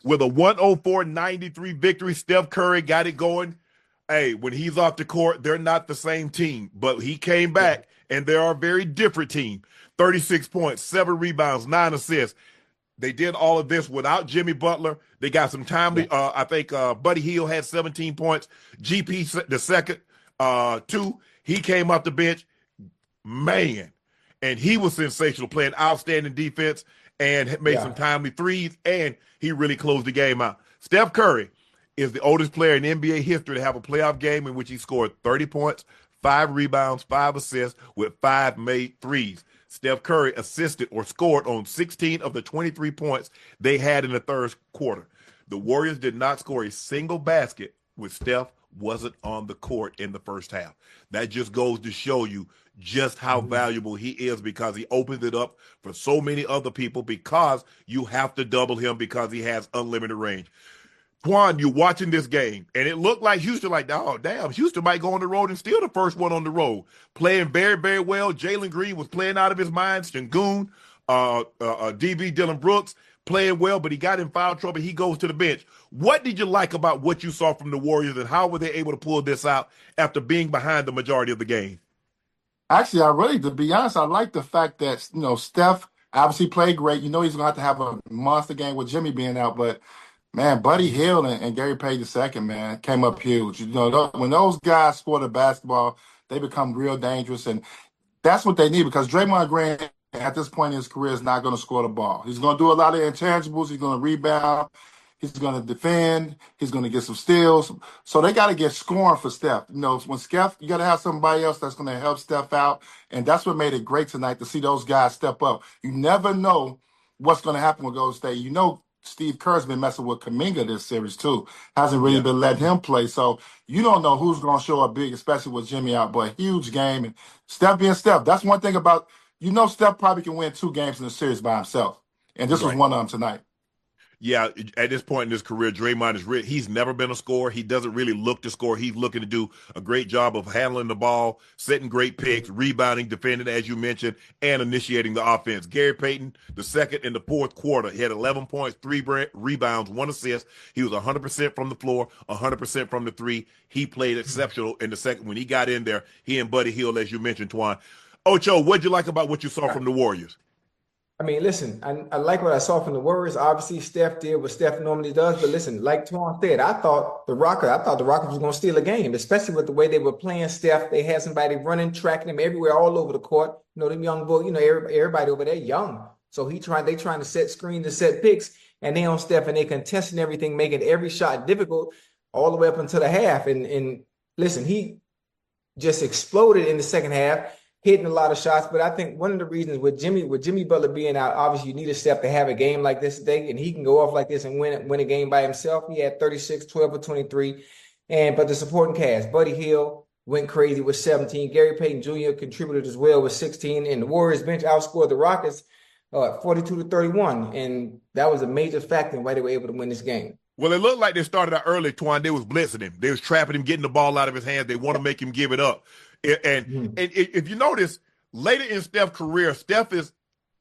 with a 104-93 victory. Steph Curry got it going. Hey, when he's off the court, they're not the same team, but he came back, and they are a very different team. 36 points, 7 rebounds, 9 assists. They did all of this without Jimmy Butler. They got some timely. I think Buddy Hield had 17 points. GP the second, 2. He came off the bench, man, and he was sensational, playing outstanding defense and made some timely threes, and he really closed the game out. Steph Curry is the oldest player in NBA history to have a playoff game in which he scored 30 points, 5 rebounds, 5 assists with 5 made threes. Steph Curry assisted or scored on 16 of the 23 points they had in the third quarter. The Warriors did not score a single basket with Steph wasn't on the court in the first half. That just goes to show you just how valuable he is, because he opens it up for so many other people, because you have to double him because he has unlimited range. Twan, you're watching this game, and it looked like Houston, like, oh, damn, Houston might go on the road and steal the first one on the road. Playing very, very well. Jalen Green was playing out of his mind. Sengun, DB Dylan Brooks playing well, but he got in foul trouble. He goes to the bench. What did you like about what you saw from the Warriors, and how were they able to pull this out after being behind the majority of the game? Actually, to be honest, I like the fact that, Steph obviously played great. He's going to have a monster game with Jimmy being out, but man, Buddy Hield and Gary Payton II, man, came up huge. When those guys score the basketball, they become real dangerous, and that's what they need, because Draymond Green at this point in his career is not going to score the ball. He's going to do a lot of intangibles. He's going to rebound. He's going to defend. He's going to get some steals. So they got to get scoring for Steph. When Steph, you got to have somebody else that's going to help Steph out, and that's what made it great tonight to see those guys step up. You never know what's going to happen with Golden State. Steve Kerr's been messing with Kuminga this series too. Hasn't really been letting him play. So you don't know who's going to show up big, especially with Jimmy out. But huge game. And Steph being Steph, that's one thing about, Steph probably can win 2 games in the series by himself. And this was one of them tonight. Yeah, at this point in his career, Draymond he's never been a scorer. He doesn't really look to score. He's looking to do a great job of handling the ball, setting great picks, rebounding, defending, as you mentioned, and initiating the offense. Gary Payton, the second in the fourth quarter, he had 11 points, 3 rebounds, 1 assist. He was 100% from the floor, 100% from the 3. He played exceptional in the second. When he got in there, he and Buddy Hield, as you mentioned, Twan. Ocho, what'd you like about what you saw from the Warriors? I mean, listen, I like what I saw from the Warriors. Obviously, Steph did what Steph normally does. But listen, like Twan said, I thought the Rockets was going to steal a game, especially with the way they were playing Steph. They had somebody running, tracking him everywhere, all over the court. Them young boys, everybody over there young. So they trying to set screens and set picks, and they on Steph, and they contesting everything, making every shot difficult all the way up until the half. And listen, he just exploded in the second half, hitting a lot of shots. But I think one of the reasons with Jimmy Butler being out, obviously you need a Steph to have a game like this today, and he can go off like this and win a game by himself. He had 36, 12 or 23. But the supporting cast, Buddy Hield went crazy with 17. Gary Payton Jr. contributed as well with 16. And the Warriors bench outscored the Rockets 42-31. And that was a major factor in why they were able to win this game. Well, it looked like they started out early, Twan. They was blitzing him. They was trapping him, getting the ball out of his hands. They want to make him give it up. And if you notice, later in Steph's career,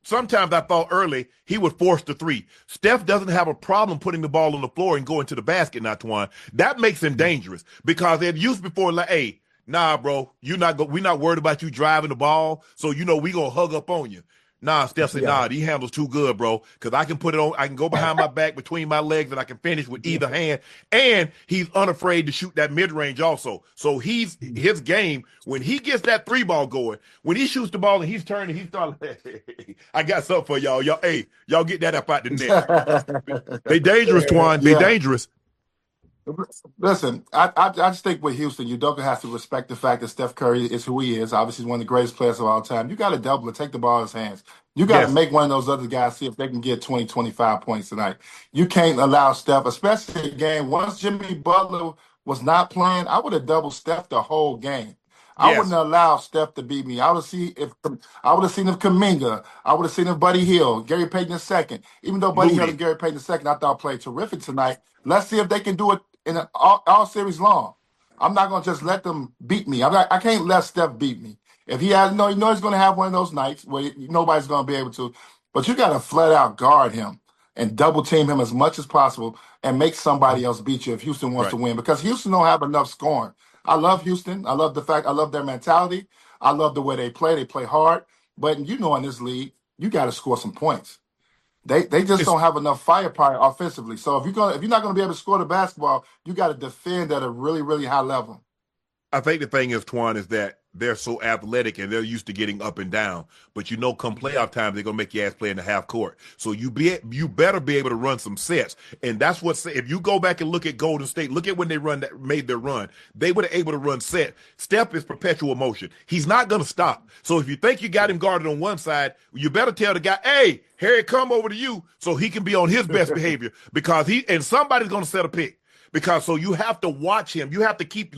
sometimes I thought early he would force the 3. Steph doesn't have a problem putting the ball on the floor and going to the basket now, Twan. That makes him dangerous, because they've used before, like, hey, nah, bro, we're not worried about you driving the ball, so we going to hug up on you. Nah, Steph said, nah, he handles too good, bro, because I can put it on, I can go behind my back between my legs, and I can finish with either hand. And he's unafraid to shoot that mid-range also. So his game, when he gets that 3 ball going, when he shoots the ball and he's turning, he's starting, hey, I got something for y'all. Y'all get that up out the net. They dangerous, Twan. They dangerous. Listen, I just think with Houston, Udoka has to respect the fact that Steph Curry is who he is. Obviously, he's one of the greatest players of all time. You got to double it, take the ball in his hands. You got to make one of those other guys see if they can get 20, 25 points tonight. You can't allow Steph, especially a game. Once Jimmy Butler was not playing, I would have doubled Steph the whole game. I wouldn't allow Steph to beat me. I would have seen if Kuminga. I would have seen if Buddy Hield, Gary Payton II. Even though Buddy Hield and Gary Payton II, I thought played terrific tonight. Let's see if they can do it in all series long. I'm not going to just let them beat me. I can't let Steph beat me. If he has, he's going to have one of those nights where nobody's going to be able to. But you got to flat out guard him. and double team him as much as possible and make somebody else beat you if Houston wants Right. to win, because Houston don't have enough scoring. I love Houston. I love their mentality. I love the way they play. They play hard. But you know, in this league, you got to score some points. They just It's don't have enough firepower offensively. So if you're not going to be able to score the basketball, you got to defend at a really, really high level. I think the thing is, Twan, is that they're so athletic and they're used to getting up and down. But come playoff time, they're gonna make your ass play in the half court. So you better be able to run some sets. And that's what if you go back and look at Golden State, look at when they made their run. They were able to run set. Steph is perpetual motion. He's not gonna stop. So if you think you got him guarded on one side, you better tell the guy, hey, Harry, come over to you so he can be on his best behavior, because somebody's gonna set a pick. Because so you have to watch him. You have to keep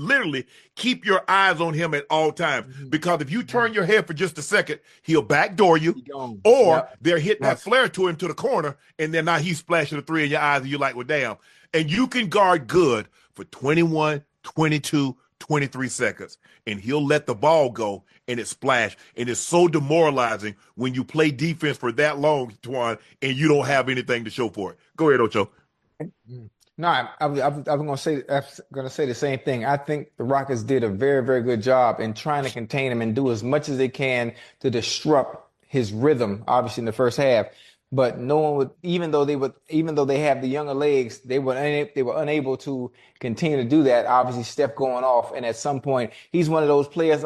your eyes on him at all times. Because if you turn your head for just a second, he'll backdoor you, or they're hitting that flare to him to the corner, and then now he's splashing a three in your eyes, and you're like, well, damn. And you can guard good for 21, 22, 23 seconds, and he'll let the ball go, and it splash. And it's so demoralizing when you play defense for that long, Twan, and you don't have anything to show for it. Go ahead, Ocho. No, I'm going to say the same thing. I think the Rockets did a very, very good job in trying to contain him and do as much as they can to disrupt his rhythm, obviously in the first half. But no one would, even though they have the younger legs, they were unable to continue to do that. Obviously, Steph going off, and at some point, he's one of those players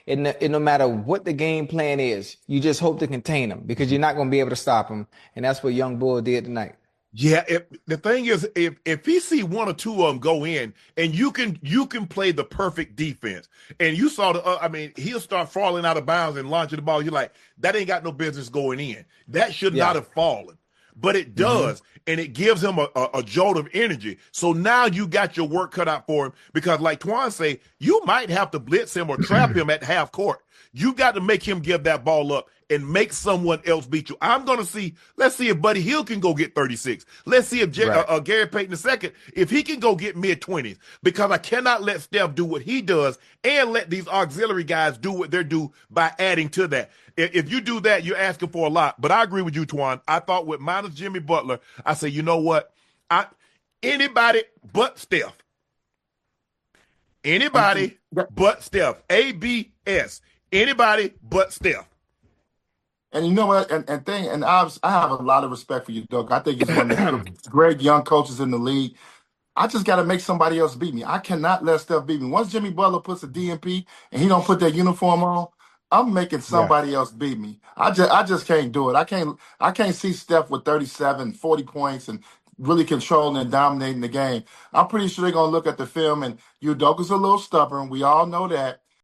and no matter what the game plan is, you just hope to contain him because you're not going to be able to stop him, and that's what Young Bull did tonight. Yeah, the thing is, if he see one or two of them go in, and you can play the perfect defense, and you saw he'll start falling out of bounds and launching the ball. You're like, that ain't got no business going in. That should not have fallen, but it does, and it gives him a jolt of energy. So now you got your work cut out for him, because like Twan say, you might have to blitz him or trap him at half court. You got to make him give that ball up and make someone else beat you. Let's see if Buddy Hield can go get 36. Let's see if Gary Payton II, if he can go get mid-20s, because I cannot let Steph do what he does and let these auxiliary guys do what they do by adding to that. If you do that, you're asking for a lot. But I agree with you, Twan. I thought with minus Jimmy Butler, I say, you know what? Anybody but Steph. Anybody but Steph. ABS. Anybody but Steph. And you know what? And I have a lot of respect for you, Doug. I think he's one of the great young coaches in the league. I just got to make somebody else beat me. I cannot let Steph beat me. Once Jimmy Butler puts a DMP and he don't put that uniform on, I'm making somebody else beat me. I just can't do it. I can't see Steph with 37, 40 points and really controlling and dominating the game. I'm pretty sure they're going to look at the film, and Udoka's a little stubborn. We all know that.